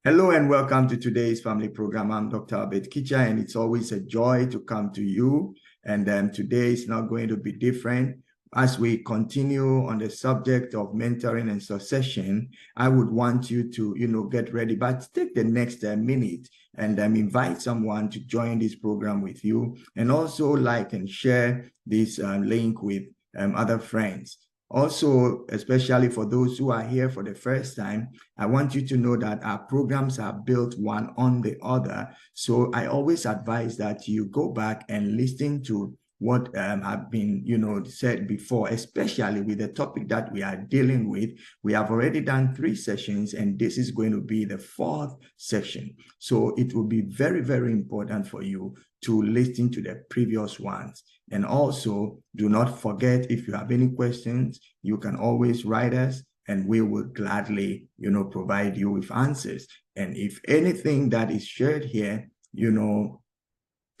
Hello and welcome to today's family program. I'm Dr. Kitcher, and it's always a joy to come to you. And today is not going to be different. As we continue on the subject of mentoring and succession, I would want you to, get ready, but take the next minute and invite someone to join this program with you, and also like and share this link with other friends. Also, especially for those who are here for the first time, I want you to know that our programs are built one on the other. So I always advise that you go back and listen to what have been, said before, especially with the topic that we are dealing with. We have already done 3 sessions, and this is going to be the 4th session. So it will be very, very important for you to listen to the previous ones. And also, do not forget, if you have any questions, you can always write us, and we will gladly, provide you with answers. And if anything that is shared here,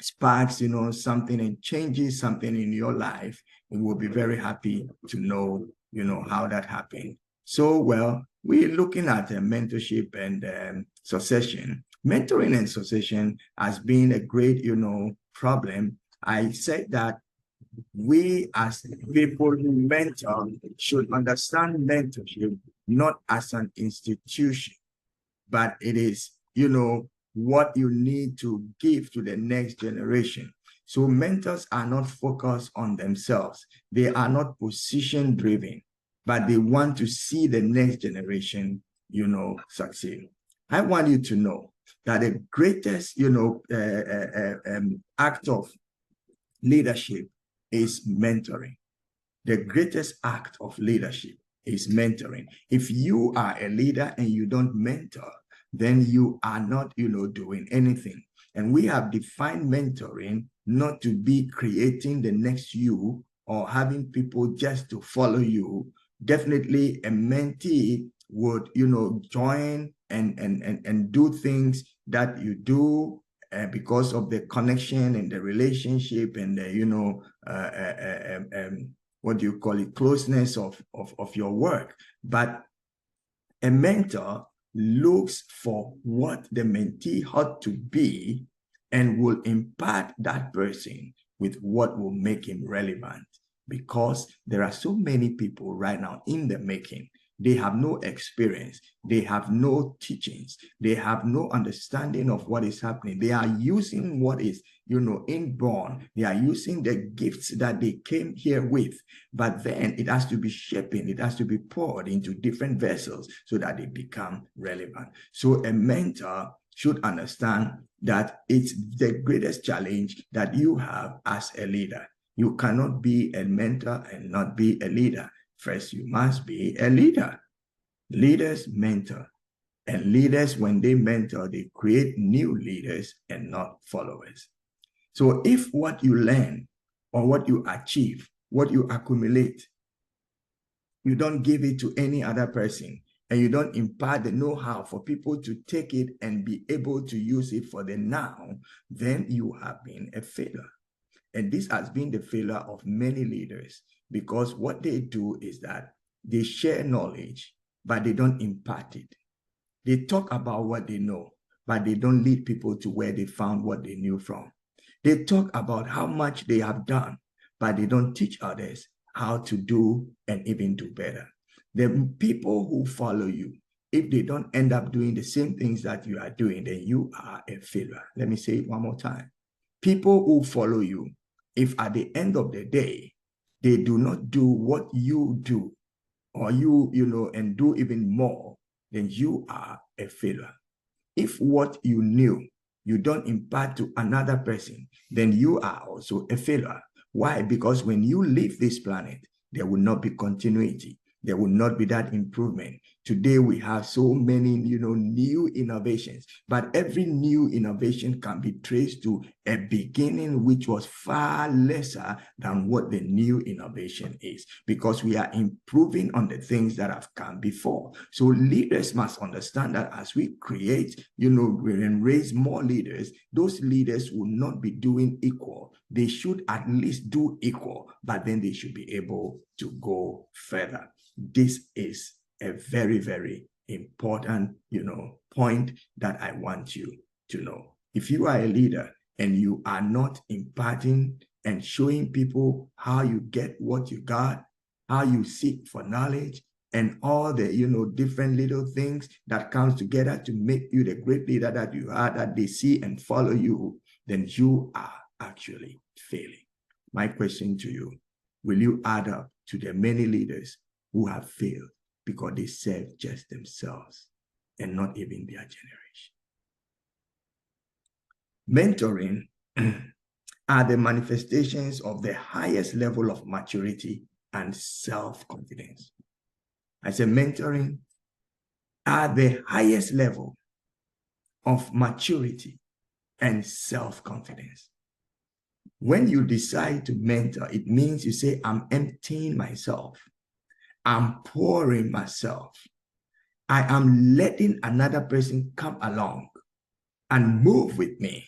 sparks, something and changes something in your life, we will be very happy to know, how that happened. So, well, we're looking at mentorship and succession. Mentoring and succession has been a great, problem. I said that we as people who mentor should understand mentorship not as an institution, but it is, what you need to give to the next generation. So mentors are not focused on themselves. They are not position driven, but they want to see the next generation, succeed. I want you to know that the greatest, act of leadership is mentoring. The greatest act of leadership is mentoring. If you are a leader and you don't mentor, then you are not, doing anything. And we have defined mentoring not to be creating the next you or having people just to follow you. Definitely a mentee would, join and do things that you do because of the connection and the relationship and the, what do you call it, closeness of your work. But a mentor looks for what the mentee ought to be and will impart that person with what will make him relevant, because there are so many people right now in the making. They have no experience. They have no teachings. They have no understanding of what is happening. They are using what is, inborn. They are using the gifts that they came here with. But then it has to be shaping. It has to be poured into different vessels so that they become relevant. So a mentor should understand that it's the greatest challenge that you have as a leader. You cannot be a mentor and not be a leader. First, you must be a leader. Leaders mentor. And leaders, when they mentor, they create new leaders and not followers. So if what you learn or what you achieve, what you accumulate, you don't give it to any other person, and you don't impart the know-how for people to take it and be able to use it for the now, then you have been a failure. And this has been the failure of many leaders, because what they do is that they share knowledge, but they don't impart it. They talk about what they know, but they don't lead people to where they found what they knew from. They talk about how much they have done, but they don't teach others how to do and even do better. The people who follow you, if they don't end up doing the same things that you are doing, then you are a failure. Let me say it one more time. People who follow you, if at the end of the day, they do not do what you do, or and do even more, then you are a failure. If what you knew, you don't impart to another person, then you are also a failure. Why? Because when you leave this planet, there will not be continuity. There will not be that improvement. Today, we have so many, new innovations, but every new innovation can be traced to a beginning which was far lesser than what the new innovation is, because we are improving on the things that have come before. So leaders must understand that as we create, and raise more leaders, those leaders will not be doing equal. They should at least do equal, but then they should be able to go further. This is a very, very important, point that I want you to know. If you are a leader and you are not imparting and showing people how you get what you got, how you seek for knowledge, and all the, different little things that comes together to make you the great leader that you are, that they see and follow you, then you are actually failing. My question to you, will you add up to the many leaders who have failed because they serve just themselves and not even their generation? Mentoring are the manifestations of the highest level of maturity and self-confidence. I said mentoring are the highest level of maturity and self-confidence. When you decide to mentor, it means you say, I'm emptying myself. I'm pouring myself. I am letting another person come along and move with me.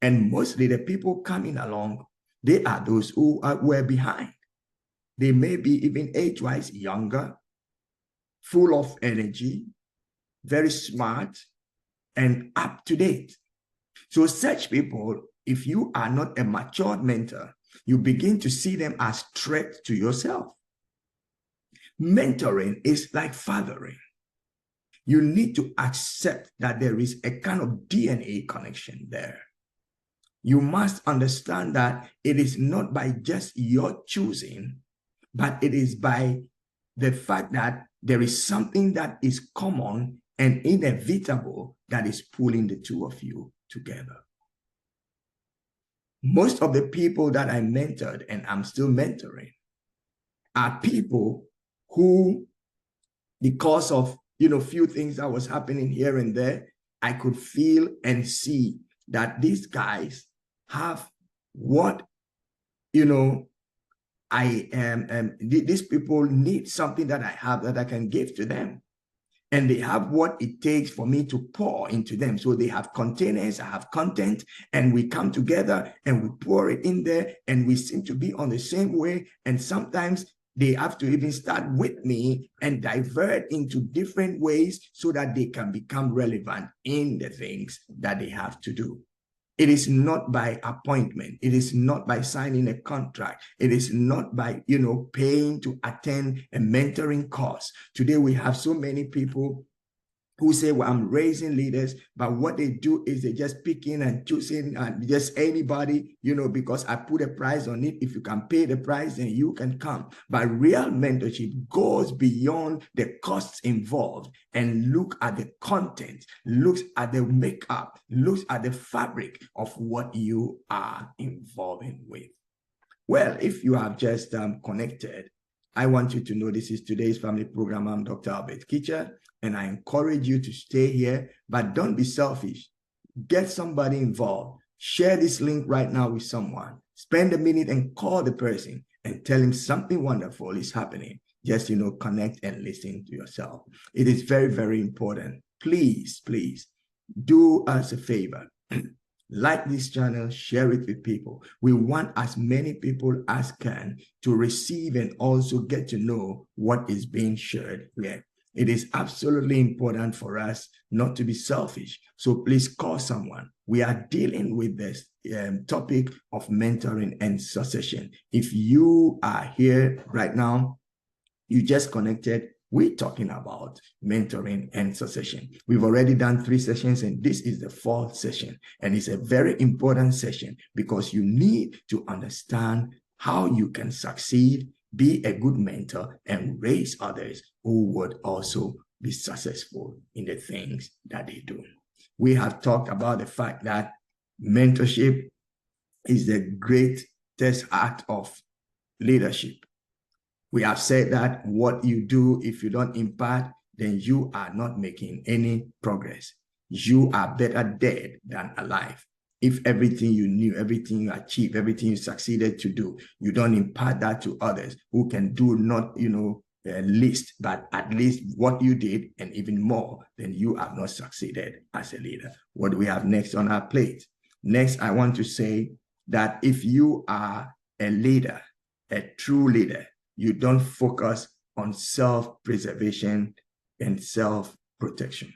And mostly the people coming along, they are those who were behind. They may be even age-wise younger, full of energy, very smart, and up to date. So such people, if you are not a matured mentor, you begin to see them as threats to yourself. Mentoring is like fathering. You need to accept that there is a kind of DNA connection there. You must understand that it is not by just your choosing, but it is by the fact that there is something that is common and inevitable that is pulling the two of you together. Most of the people that I mentored and I'm still mentoring are people who, because of, few things that was happening here and there, I could feel and see that these guys have what, I am, these people need something that I have that I can give to them. And they have what it takes for me to pour into them. So they have containers, I have content, and we come together and we pour it in there, and we seem to be on the same way. And sometimes they have to even start with me and divert into different ways so that they can become relevant in the things that they have to do. It is not by appointment. It is not by signing a contract. It is not by, paying to attend a mentoring course. Today, we have so many people who say, well, I'm raising leaders, but what they do is they just pick in and choosing just anybody, because I put a price on it. If you can pay the price, then you can come. But real mentorship goes beyond the costs involved and look at the content, looks at the makeup, looks at the fabric of what you are involving with. Well, if you have just connected, I want you to know this is today's family program. I'm Dr. Albert Kitcher, and I encourage you to stay here, but don't be selfish. Get somebody involved. Share this link right now with someone. Spend a minute and call the person and tell him something wonderful is happening. Just, connect and listen to yourself. It is very, very important. Please, please do us a favor. Like this channel, share it with people. We want as many people as can to receive and also get to know what is being shared here. It is absolutely important for us not to be selfish. So please call someone. We are dealing with this topic of mentoring and succession. If you are here right now, you just connected, we're talking about mentoring and succession. We've already done 3 sessions, and this is the 4th session. And it's a very important session because you need to understand how you can succeed, be a good mentor, and raise others who would also be successful in the things that they do. We have talked about the fact that mentorship is the greatest act of leadership. We have said that what you do, if you don't impart, then you are not making any progress. You are better dead than alive. If everything you knew, everything you achieved, everything you succeeded to do, you don't impart that to others who can do not, least, but at least what you did and even more, then you have not succeeded as a leader. What do we have next on our plate? Next, I want to say that if you are a leader, a true leader, you don't focus on self-preservation and self protection.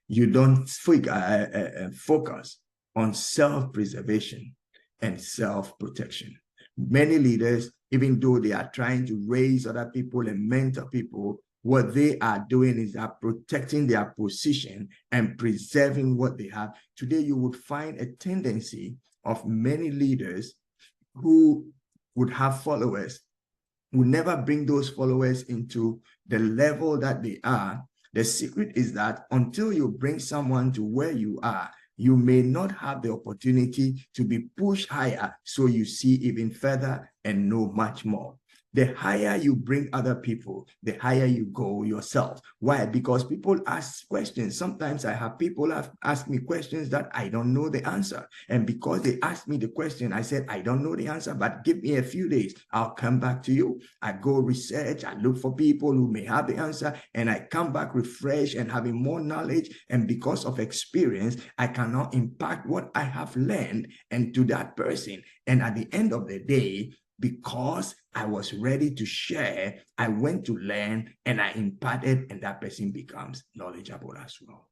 You don't focus on self-preservation and self-protection. Many leaders, even though they are trying to raise other people and mentor people, what they are doing is are protecting their position and preserving what they have. Today, you would find a tendency of many leaders who would have followers, who never bring those followers into the level that they are. The secret is that until you bring someone to where you are, you may not have the opportunity to be pushed higher so you see even further and know much more. The higher you bring other people, the higher you go yourself. Why? Because people ask questions. Sometimes I have people ask me questions that I don't know the answer. And because they asked me the question, I said, I don't know the answer, but give me a few days. I'll come back to you. I go research. I look for people who may have the answer, and I come back refreshed and having more knowledge. And because of experience, I cannot impact what I have learned and to that person. And at the end of the day, because I was ready to share, I went to learn and I imparted, and that person becomes knowledgeable as well.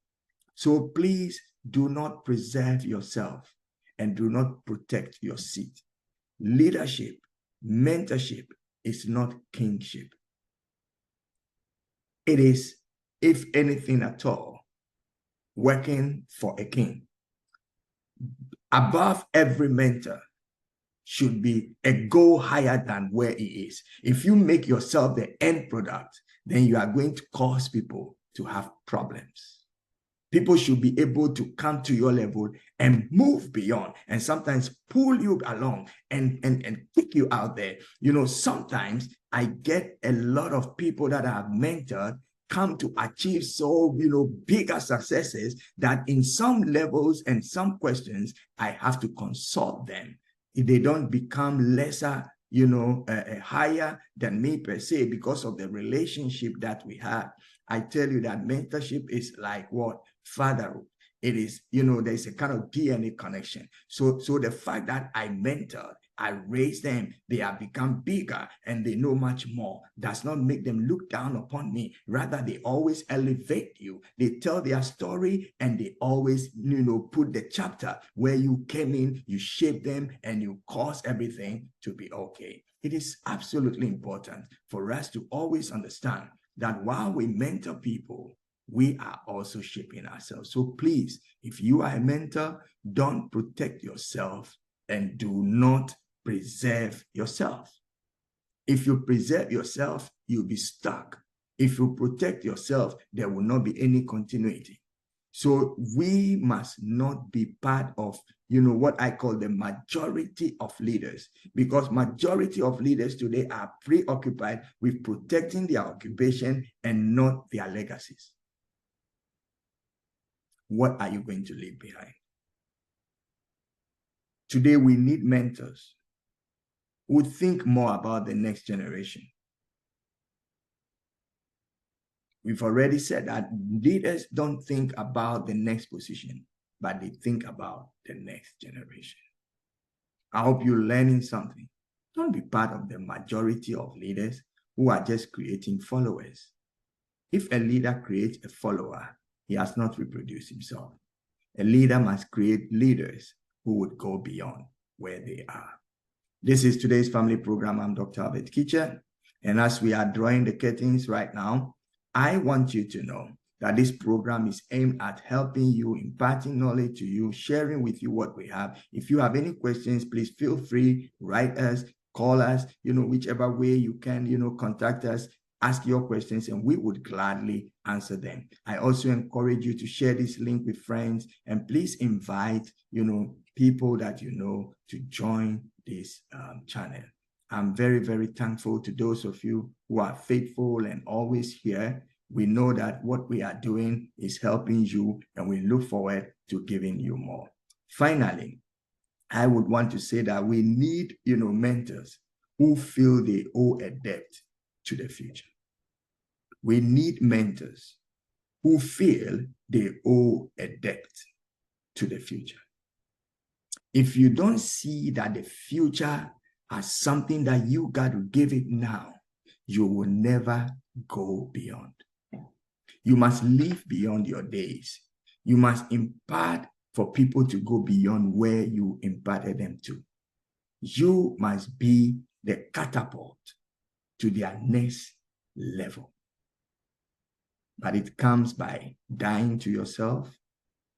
So please do not preserve yourself and do not protect your seat. Leadership, mentorship is not kingship. It is, if anything at all, working for a king. Above every mentor should be a goal higher than where he is. If you make yourself the end product, then you are going to cause people to have problems. People should be able to come to your level and move beyond, and sometimes pull you along and kick you out there. You know, sometimes I get a lot of people that I have mentored come to achieve so, bigger successes that in some levels and some questions, I have to consult them. If they don't become lesser, higher than me per se because of the relationship that we have. I tell you that mentorship is like what? Fatherhood. It is, there's a kind of DNA connection. So the fact that I mentored, I raised them, they have become bigger and they know much more, does not make them look down upon me. Rather, they always elevate you. They tell their story and they always, put the chapter where you came in, you shaped them, and you caused everything to be okay. It is absolutely important for us to always understand that while we mentor people, we are also shaping ourselves. So please, if you are a mentor, don't protect yourself and do not preserve yourself. If you preserve yourself, you'll be stuck. If you protect yourself, there will not be any continuity. So we must not be part of, what I call the majority of leaders, because majority of leaders today are preoccupied with protecting their occupation and not their legacies. What are you going to leave behind? Today, we need mentors who think more about the next generation. We've already said that leaders don't think about the next position, but they think about the next generation. I hope you're learning something. Don't be part of the majority of leaders who are just creating followers. If a leader creates a follower, he has not reproduced himself. A leader must create leaders who would go beyond where they are. This is today's family program. I'm Dr. Kitcher. And as we are drawing the curtains right now, I want you to know that this program is aimed at helping you, imparting knowledge to you, sharing with you what we have. If you have any questions, please feel free, write us, call us, whichever way you can, contact us. Ask your questions and we would gladly answer them. I also encourage you to share this link with friends, and please invite, people that you know to join this channel. I'm very, very thankful to those of you who are faithful and always here. We know that what we are doing is helping you, and we look forward to giving you more. Finally, I would want to say that we need, mentors who feel they owe a debt to the future. We need mentors who feel they owe a debt to the future. If you don't see that the future as something that you got to give it now, you will never go beyond. You must live beyond your days. You must impart for people to go beyond where you imparted them to. You must be the catapult to their next level. But it comes by dying to yourself,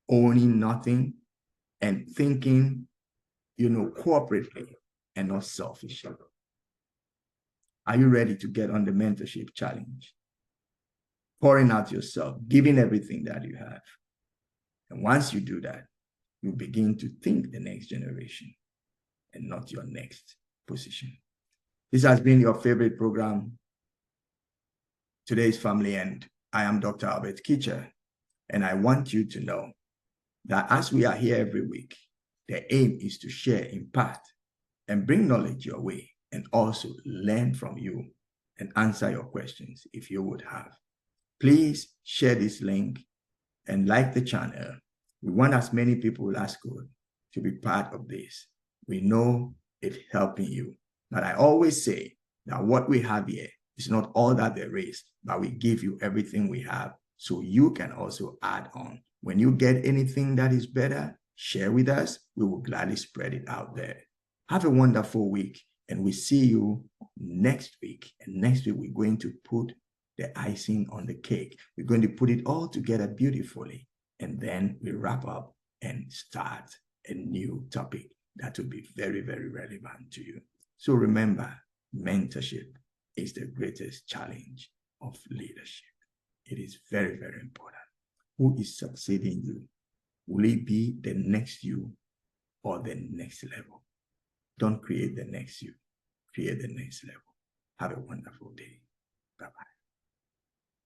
owning nothing, and thinking, corporately and not selfishly. Are you ready to get on the mentorship challenge? Pouring out yourself, giving everything that you have. And once you do that, you begin to think the next generation and not your next position. This has been your favorite program, Today's Family End. I am Dr. Albert Kitcher, and I want you to know that as we are here every week, the aim is to share, impart, and bring knowledge your way, and also learn from you and answer your questions if you would have. Please share this link and like the channel. We want as many people as could to be part of this. We know it's helping you. But I always say that what we have here is not all that there is, but we give you everything we have so you can also add on. When you get anything that is better, share with us. We will gladly spread it out there. Have a wonderful week, and we see you next week. And next week, we're going to put the icing on the cake. We're going to put it all together beautifully. And then we wrap up and start a new topic that will be very, very relevant to you. So remember, mentorship is the greatest challenge of leadership. It is very, very important. Who is succeeding you? Will it be the next you or the next level? Don't create the next you. Create the next level. Have a wonderful day. Bye-bye.